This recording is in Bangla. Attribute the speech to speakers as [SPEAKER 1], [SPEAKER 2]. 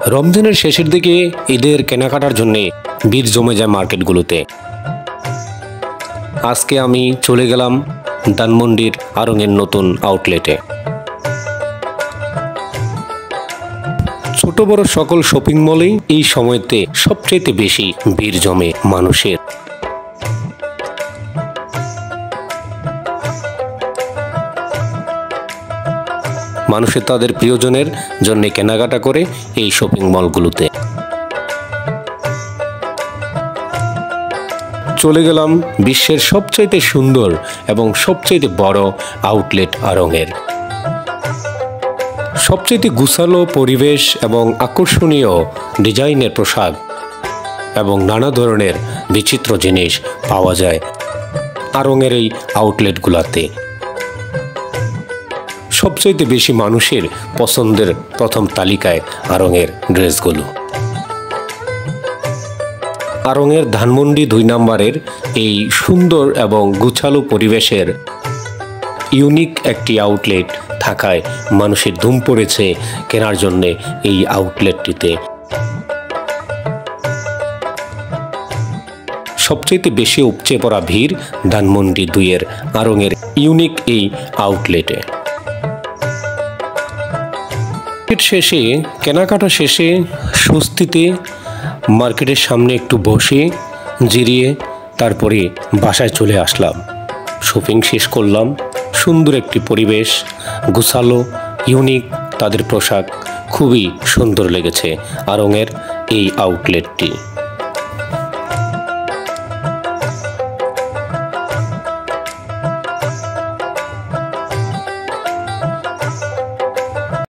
[SPEAKER 1] রমজানের শেষের দিকে ঈদের কেনাকাটার জন্য ভিড় জমে যায় মার্কেটগুলোতে। আজকে আমি চলে গেলাম ধানমন্ডির আড়ং-এর নতুন আউটলেটে। ছোট বড় সকল শপিং মলেই এই সময়তে সবচেয়ে বেশি ভিড় জমে মানুষের। মানুষের তাদের প্রিয়জনের জন্য কেনাকাটা করে এই শপিং মলগুলোতে। চলে গেলাম বিশ্বের সবচাইতে সুন্দর এবং সবচাইতে বড় আউটলেট আড়ং-এর। সবচাইতে গুছালো পরিবেশ এবং আকর্ষণীয় ডিজাইনের পোশাক এবং নানা ধরনের বিচিত্র জিনিস পাওয়া যায় আড়ং-এর এই আউটলেটগুলোতে। সবচাইতে বেশি মানুষের পছন্দের প্রথম তালিকায় আড়ং-এর ড্রেসগুলো। আড়ং-এর ধানমন্ডি ২ নম্বরের এই সুন্দর এবং গুছালো পরিবেশের ইউনিক একটি আউটলেট থাকায় মানুষের ধুম পড়েছে কেনার জন্যে এই আউটলেটটিতে। সবচেয়ে বেশি উপচে পড়া ভিড় ধানমন্ডি ২-এর আড়ং-এর ইউনিক এই আউটলেটে। শেষে কেনাকাটা শেষে স্বস্তিতে মার্কেটের সামনে একটু বসে জিরিয়ে তারপরে বাসায় চলে আসলাম। শপিং শেষ করলাম। সুন্দর একটি পরিবেশ, গুছালো, ইউনিক তাদের পোশাক, খুবই সুন্দর লেগেছে আড়ং-এর এই আউটলেটটি।